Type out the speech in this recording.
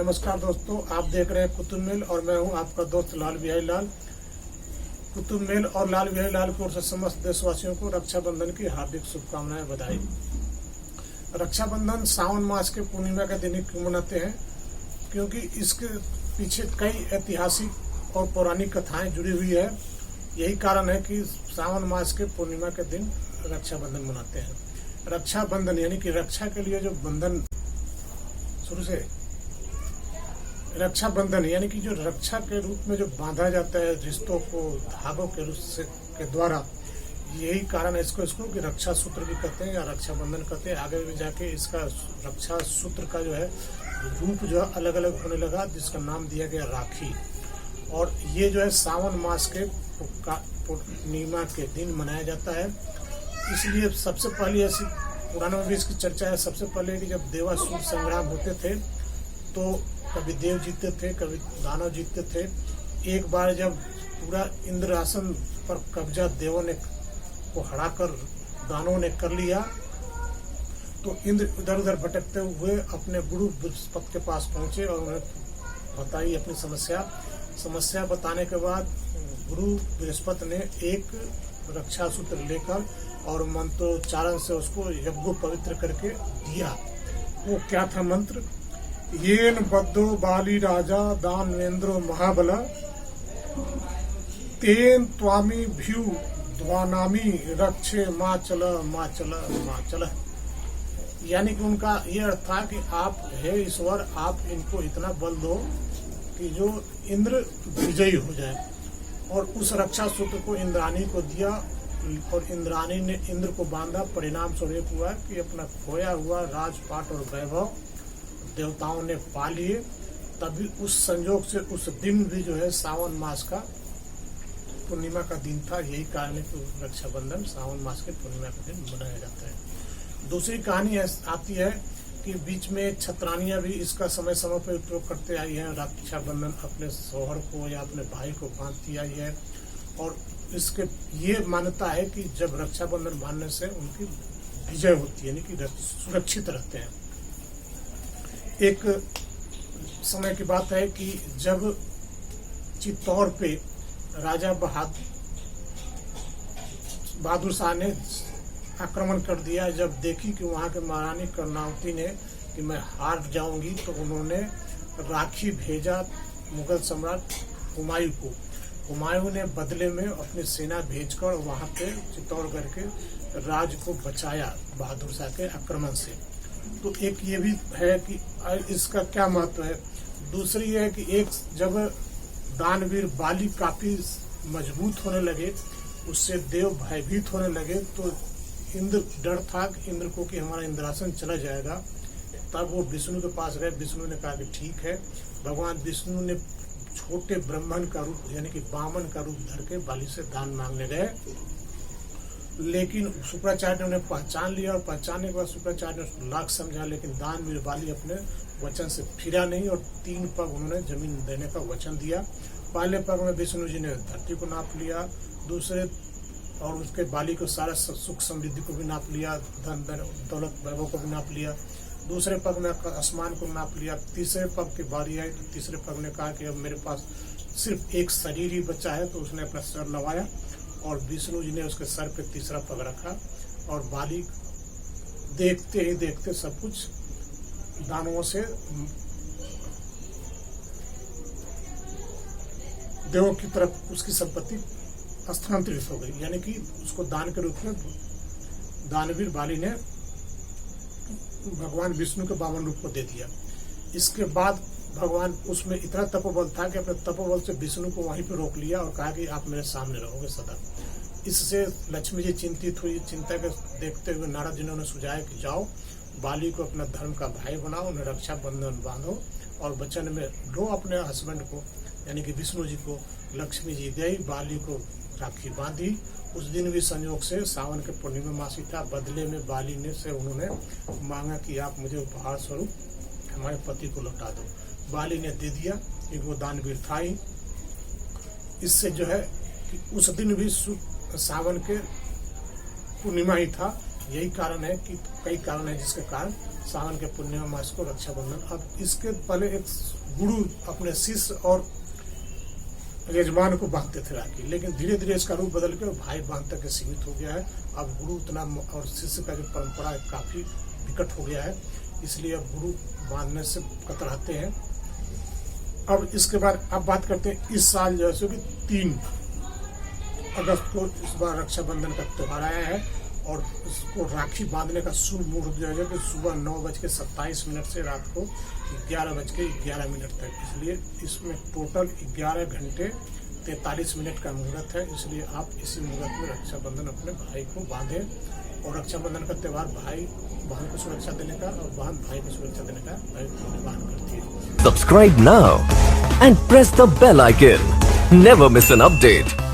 नमस्कार दोस्तों, आप देख रहे हैं कुतुब मेल और मैं हूं आपका दोस्त लाल बिहारी लाल। कुतुब मेल और लाल बिहारी लाल की ओर से समस्त देशवासियों को रक्षाबंधन की हार्दिक शुभकामनाएं, बधाई। रक्षाबंधन सावन मास के पूर्णिमा के दिन ही क्यों मनाते हैं? क्योंकि इसके पीछे कई ऐतिहासिक और पौराणिक कथाएं जुड़ी हुई है। यही कारण है कि सावन मास के पूर्णिमा के दिन रक्षाबंधन मनाते हैं। रक्षाबंधन यानी कि रक्षा के लिए जो बंधन शुरू से रक्षाबंधन यानी कि जो रक्षा के रूप में जो बांधा जाता है रिश्तों को धागों के रूप से के द्वारा, यही कारण है इसको कि रक्षा सूत्र भी कहते हैं या रक्षाबंधन कहते हैं। आगे भी जाके इसका रक्षा सूत्र का जो है रूप जो है अलग अलग होने लगा, जिसका नाम दिया गया राखी। और ये जो है सावन मास के पूर्णिमा के दिन मनाया जाता है। इसलिए सबसे पहले ऐसी पुराणों में भी इसकी चर्चा है। सबसे पहले कि जब देवासुर संग्राम होते थे तो कभी देव जीतते थे, कभी दानव जीतते थे। एक बार जब पूरा इंद्रासन पर कब्जा देवों ने को हराकर दानवों ने कर लिया तो इंद्र इधर उधर भटकते हुए अपने गुरु बृहस्पति के पास पहुंचे और उन्हें बताई अपनी समस्या बताने के बाद गुरु बृहस्पति ने एक रक्षा सूत्र लेकर और मंत्रोच्चारण से उसको यज्ञ पवित्र करके दिया। वो क्या था मंत्र? येन बद्धो बाली राजा दानवेंद्रो महाबला तेन त्वामी भ्यू ध्वानामी रक्षे माचल माचल माचल। यानी कि उनका ये अर्थ था कि आप हे ईश्वर, आप इनको इतना बल दो कि जो इंद्र विजयी हो जाए। और उस रक्षा सूत्र को इंद्राणी को दिया और इंद्राणी ने इंद्र को बांधा। परिणाम स्वरूप हुआ कि अपना खोया हुआ राजपाट और वैभव देवताओं ने पा लिए। तभी उस संयोग से उस दिन भी जो है सावन मास का पूर्णिमा का दिन था। यही कारण है कि रक्षाबंधन सावन मास के पूर्णिमा का दिन मनाया जाता है। दूसरी कहानी आती है कि बीच में छतरानियां भी इसका समय समय पर उपयोग करते आई है। रक्षाबंधन अपने शौहर को या अपने भाई को बांधती आई है और इसके ये मान्यता है कि जब रक्षाबंधन बांधने से उनकी विजय होती है, यानी कि सुरक्षित रहते हैं। एक समय की बात है कि जब चित्तौड़ पे राजा बहादुर शाह ने आक्रमण कर दिया। जब देखी कि वहां के महारानी कर्णावती ने कि मैं हार जाऊंगी तो उन्होंने राखी भेजा मुगल सम्राट हुमायूं को। हुमायूं ने बदले में अपनी सेना भेजकर वहां पे चित्तौड़गढ़ के राज को बचाया बहादुर शाह के आक्रमण से। तो एक ये भी है कि इसका क्या महत्व है। दूसरी है कि एक जब दानवीर बाली काफी मजबूत होने लगे, उससे देव भयभीत होने लगे, तो इंद्र डर था कि इंद्र को कि हमारा इंद्रासन चला जाएगा। तब वो विष्णु के पास गए। विष्णु ने कहा कि ठीक है। भगवान विष्णु ने छोटे ब्राह्मण का रूप यानी कि बामन का रूप धर के बाली से दान मांगने गए, लेकिन शुक्राचार्य ने उन्हें पहचान लिया और पहचानने के बाद शुक्राचार्य ने उसको लाख समझा, लेकिन दानवीर बाली अपने वचन से फिरा नहीं और 3 पग उन्होंने जमीन देने का वचन दिया। पहले पग में विष्णु जी ने धरती को नाप लिया, दूसरे और उसके बाली को सारा सुख समृद्धि को भी नाप लिया, धन दौलत वैभव को भी नाप लिया। दूसरे पग में आसमान को नाप लिया। तीसरे पग की बारी आई तो तीसरे पग ने कहा कि अब मेरे पास सिर्फ एक शरीर ही बचा है, तो उसने अपना सर नवाया और विष्णु जी ने उसके सर पे तीसरा पग रखा और बाली देखते ही देखते सब कुछ दानवों से देवों की तरफ उसकी संपत्ति स्थानांतरित हो गई। यानी कि उसको दान के रूप में दानवीर बाली ने भगवान विष्णु के 52 रूप को दे दिया। इसके बाद भगवान उसमें इतना तपोबल था कि अपने तपोबल से विष्णु को वहीं पर रोक लिया और कहा कि आप मेरे सामने रहोगे सदा। इससे लक्ष्मी जी चिंतित हुई। चिंता के देखते हुए नारद जी ने सुझाया कि जाओ बाली को अपना धर्म का भाई बनाओ, उन्हें रक्षा बंधन बांधो और वचन में लो अपने हस्बैंड को यानी कि विष्णु जी को। लक्ष्मी जी गई, बाली को राखी बांधी। उस दिन भी संयोग से सावन के पूर्णिमा मासी था। बदले में बाली ने से उन्होंने मांगा कि आप मुझे उपहार स्वरूप हमारे पति को लौटा दो। बाली ने दे दिया क्योंकि वो दानवीर था ही। इससे जो है कि उस दिन भी सावन के पूर्णिमा ही था, यही कारण है कि कई कारण है जिसके कारण सावन के पूर्णिमा मास को रक्षाबंधन। अब इसके पहले एक गुरु अपने शिष्य और यजमान को बांधते थे राखी, लेकिन धीरे धीरे इसका रूप बदल के भाई बांध तक सीमित हो गया है। अब गुरु उतना और शिष्य का जो परंपरा है काफी विकट हो गया है, इसलिए अब गुरु बांधने से कतराते हैं। अब इसके बाद अब बात करते हैं इस साल जैसे कि 3 अगस्त को इस बार रक्षाबंधन का त्योहार आया है और इसको राखी बांधने का शुभ मुहूर्त जो है कि सुबह 9:27 से रात को 11:11 तक, इसलिए इसमें टोटल 11 घंटे 43 मिनट का मुहूर्त है। इसलिए आप इसी मुहूर्त में रक्षाबंधन अपने भाई को बांधें। और रक्षाबंधन का त्यौहार भाई बहन को सुरक्षा देने का और बहन भाई को सुरक्षा देने का निर्माण करती है। Subscribe now and press the bell icon. Never miss an update.